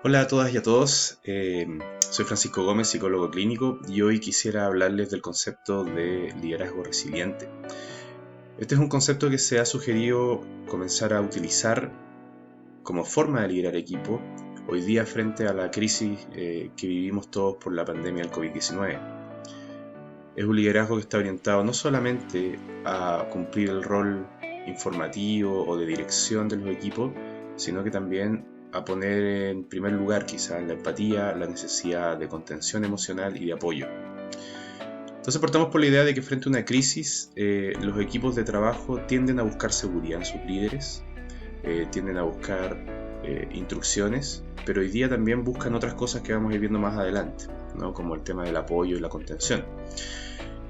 Hola a todas y a todos, soy Francisco Gómez, psicólogo clínico, y hoy quisiera hablarles del concepto de liderazgo resiliente. Este es un concepto que se ha sugerido comenzar a utilizar como forma de liderar equipo hoy día frente a la crisis que vivimos todos por la pandemia del COVID-19. Es un liderazgo que está orientado no solamente a cumplir el rol informativo o de dirección de los equipos, sino que también a poner en primer lugar quizás la empatía, la necesidad de contención emocional y de apoyo. Entonces partamos por la idea de que frente a una crisis, los equipos de trabajo tienden a buscar seguridad en sus líderes, tienden a buscar instrucciones, pero hoy día también buscan otras cosas que vamos a ir viendo más adelante, ¿no? Como el tema del apoyo y la contención.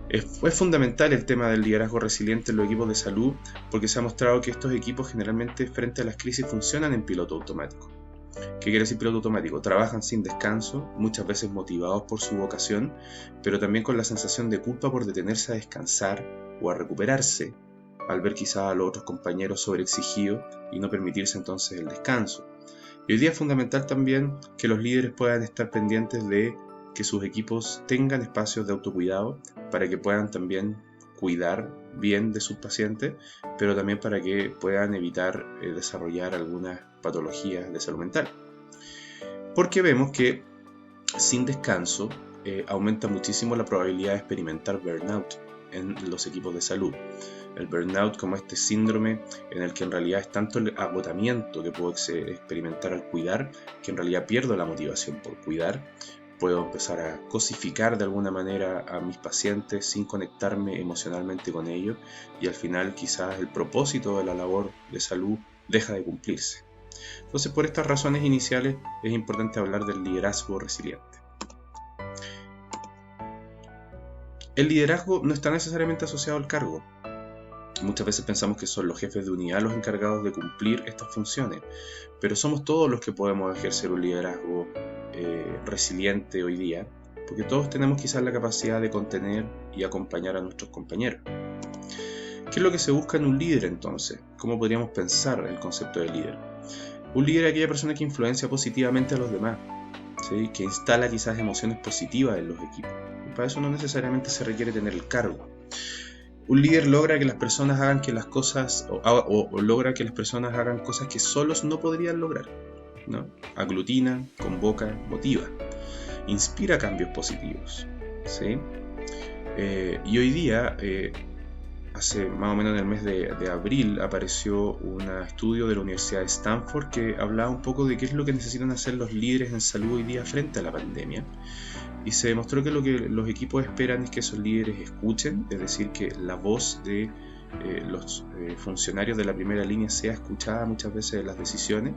Es fundamental el tema del liderazgo resiliente en los equipos de salud porque se ha mostrado que estos equipos generalmente frente a las crisis funcionan en piloto automático. ¿Qué quiere decir piloto automático? Trabajan sin descanso, muchas veces motivados por su vocación, pero también con la sensación de culpa por detenerse a descansar o a recuperarse, al ver quizás a los otros compañeros sobreexigidos y no permitirse entonces el descanso. Y hoy día es fundamental también que los líderes puedan estar pendientes de que sus equipos tengan espacios de autocuidado para que puedan también cuidar bien de sus pacientes, pero también para que puedan evitar desarrollar algunas patologías de salud mental. Porque vemos que sin descanso aumenta muchísimo la probabilidad de experimentar burnout en los equipos de salud. El burnout como este síndrome en el que en realidad es tanto el agotamiento que puedo experimentar al cuidar, que en realidad pierdo la motivación por cuidar. Puedo empezar a cosificar de alguna manera a mis pacientes sin conectarme emocionalmente con ellos y al final quizás el propósito de la labor de salud deja de cumplirse. Entonces, por estas razones iniciales es importante hablar del liderazgo resiliente. El liderazgo no está necesariamente asociado al cargo. Muchas veces pensamos que son los jefes de unidad los encargados de cumplir estas funciones, pero somos todos los que podemos ejercer un liderazgo resiliente hoy día, porque todos tenemos quizás la capacidad de contener y acompañar a nuestros compañeros. ¿Qué es lo que se busca en un líder entonces? ¿Cómo podríamos pensar el concepto de líder? Un líder es aquella persona que influencia positivamente a los demás, ¿sí? Que instala quizás emociones positivas en los equipos. Y para eso no necesariamente se requiere tener el cargo. Un líder logra que las personas hagan que las cosas o logra que las personas hagan cosas que solos no podrían lograr, ¿no? Aglutina, convoca, motiva, inspira cambios positivos, ¿sí? Y hoy día, hace más o menos en el mes de abril, apareció un estudio de la Universidad de Stanford que hablaba un poco de qué es lo que necesitan hacer los líderes en salud hoy día frente a la pandemia. Y se demostró que lo que los equipos esperan es que esos líderes escuchen, es decir, que la voz de los funcionarios de la primera línea sea escuchada muchas veces en las decisiones.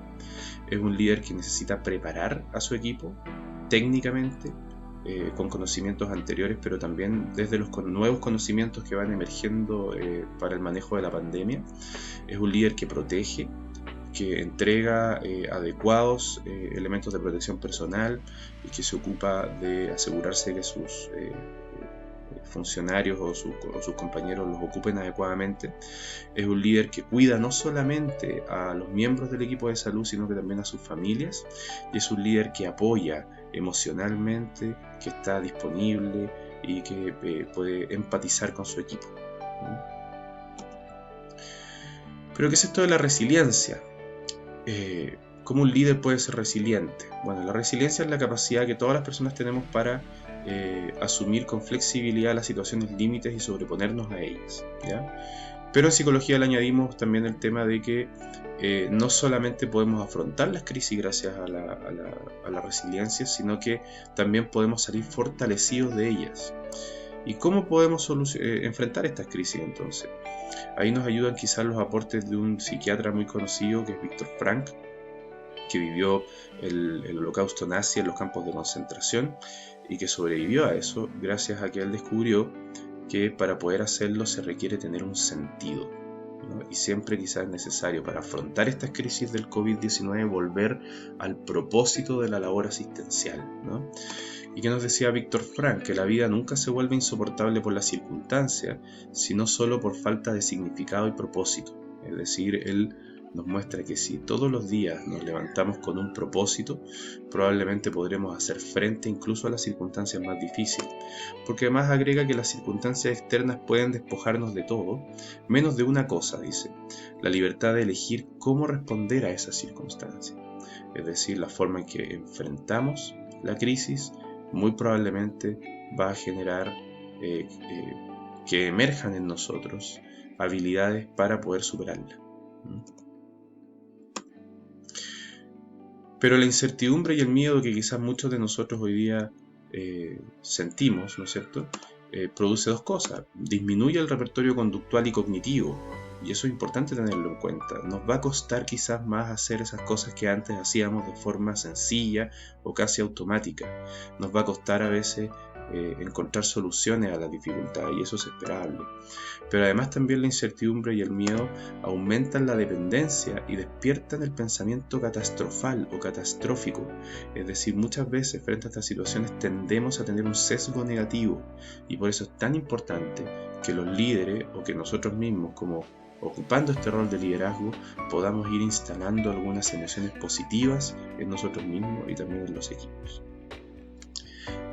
Es un líder que necesita preparar a su equipo técnicamente, con conocimientos anteriores, pero también desde los nuevos conocimientos que van emergiendo para el manejo de la pandemia. Es un líder que protege, que entrega adecuados elementos de protección personal y que se ocupa de asegurarse que sus funcionarios o sus compañeros los ocupen adecuadamente. Es un líder que cuida no solamente a los miembros del equipo de salud, sino que también a sus familias, y es un líder que apoya emocionalmente, que está disponible y que puede empatizar con su equipo. Pero ¿qué es esto de la resiliencia? ¿Cómo un líder puede ser resiliente? Bueno, la resiliencia es la capacidad que todas las personas tenemos para asumir con flexibilidad las situaciones límites y sobreponernos a ellas, ¿ya? Pero en psicología le añadimos también el tema de que no solamente podemos afrontar las crisis gracias a la resiliencia, sino que también podemos salir fortalecidos de ellas. ¿Y cómo podemos enfrentar estas crisis entonces? Ahí nos ayudan quizás los aportes de un psiquiatra muy conocido que es Viktor Frankl, que vivió el holocausto nazi en los campos de concentración y que sobrevivió a eso gracias a que él descubrió que para poder hacerlo se requiere tener un sentido, ¿no? Y siempre quizás es necesario para afrontar estas crisis del COVID-19 volver al propósito de la labor asistencial, ¿no? ¿Y qué nos decía Viktor Frankl? Que la vida nunca se vuelve insoportable por las circunstancias, sino solo por falta de significado y propósito. Es decir, él nos muestra que si todos los días nos levantamos con un propósito, probablemente podremos hacer frente incluso a las circunstancias más difíciles, porque además agrega que las circunstancias externas pueden despojarnos de todo, menos de una cosa, dice, la libertad de elegir cómo responder a esas circunstancias. Es decir, la forma en que enfrentamos la crisis muy probablemente va a generar que emerjan en nosotros habilidades para poder superarla. Pero la incertidumbre y el miedo que quizás muchos de nosotros hoy día sentimos, ¿no es cierto?, produce dos cosas. Disminuye el repertorio conductual y cognitivo, y eso es importante tenerlo en cuenta. Nos va a costar quizás más hacer esas cosas que antes hacíamos de forma sencilla o casi automática. Nos va a costar a veces encontrar soluciones a las dificultades, y eso es esperable. Pero además también la incertidumbre y el miedo aumentan la dependencia y despiertan el pensamiento catastrofal o catastrófico. Es decir, muchas veces frente a estas situaciones tendemos a tener un sesgo negativo, y por eso es tan importante que los líderes o que nosotros mismos, como ocupando este rol de liderazgo, podamos ir instalando algunas emociones positivas en nosotros mismos y también en los equipos.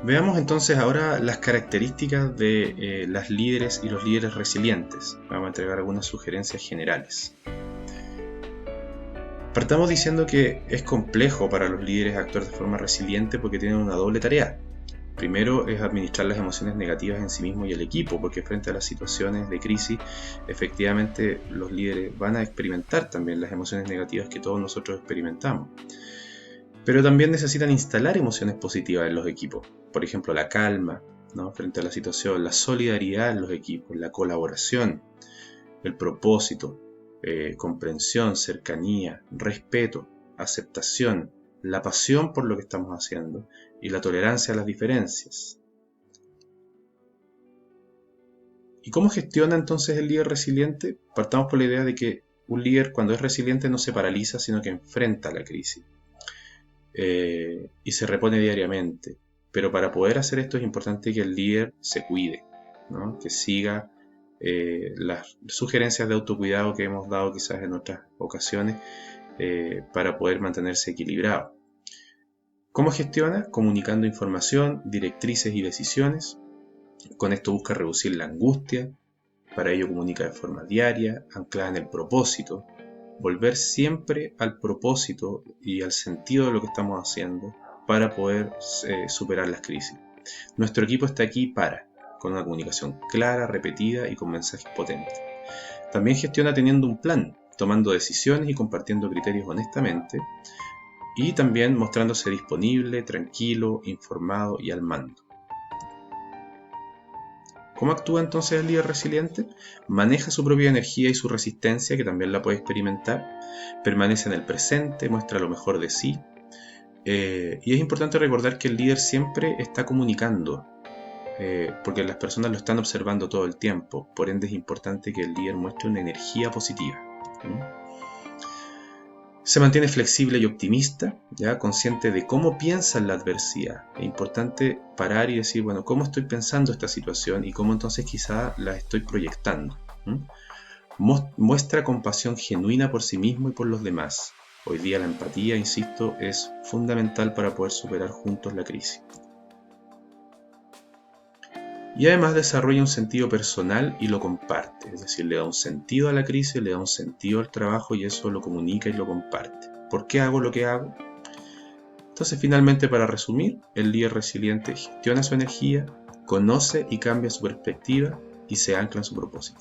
Veamos entonces ahora las características de las líderes y los líderes resilientes. Vamos a entregar algunas sugerencias generales. Partamos diciendo que es complejo para los líderes actuar de forma resiliente porque tienen una doble tarea. Primero es administrar las emociones negativas en sí mismo y el equipo, porque frente a las situaciones de crisis, efectivamente los líderes van a experimentar también las emociones negativas que todos nosotros experimentamos. Pero también necesitan instalar emociones positivas en los equipos. Por ejemplo, la calma, ¿no?, frente a la situación, la solidaridad en los equipos, la colaboración, el propósito, comprensión, cercanía, respeto, aceptación, la pasión por lo que estamos haciendo y la tolerancia a las diferencias. ¿Y cómo gestiona entonces el líder resiliente? Partamos por la idea de que un líder, cuando es resiliente, no se paraliza, sino que enfrenta la crisis y se repone diariamente. Pero para poder hacer esto es importante que el líder se cuide, ¿no?, que siga las sugerencias de autocuidado que hemos dado quizás en otras ocasiones para poder mantenerse equilibrado. ¿Cómo gestiona? Comunicando información, directrices y decisiones. Con esto busca reducir la angustia. Para ello comunica de forma diaria, anclada en el propósito. Volver siempre al propósito y al sentido de lo que estamos haciendo para poder superar las crisis. Nuestro equipo está aquí con una comunicación clara, repetida y con mensajes potentes. También gestiona teniendo un plan, tomando decisiones y compartiendo criterios honestamente, y también mostrándose disponible, tranquilo, informado y al mando. ¿Cómo actúa entonces el líder resiliente? Maneja su propia energía y su resistencia, que también la puede experimentar, permanece en el presente, muestra lo mejor de sí, y es importante recordar que el líder siempre está comunicando, porque las personas lo están observando todo el tiempo. Por ende es importante que el líder muestre una energía positiva. Se mantiene flexible y optimista, ¿ya?, consciente de cómo piensa en la adversidad. Es importante parar y decir, bueno, ¿cómo estoy pensando esta situación y cómo entonces quizá la estoy proyectando? Muestra compasión genuina por sí mismo y por los demás. Hoy día la empatía, insisto, es fundamental para poder superar juntos la crisis. Y además desarrolla un sentido personal y lo comparte, es decir, le da un sentido a la crisis, le da un sentido al trabajo y eso lo comunica y lo comparte. ¿Por qué hago lo que hago? Entonces, finalmente, para resumir, el líder resiliente gestiona su energía, conoce y cambia su perspectiva y se ancla en su propósito.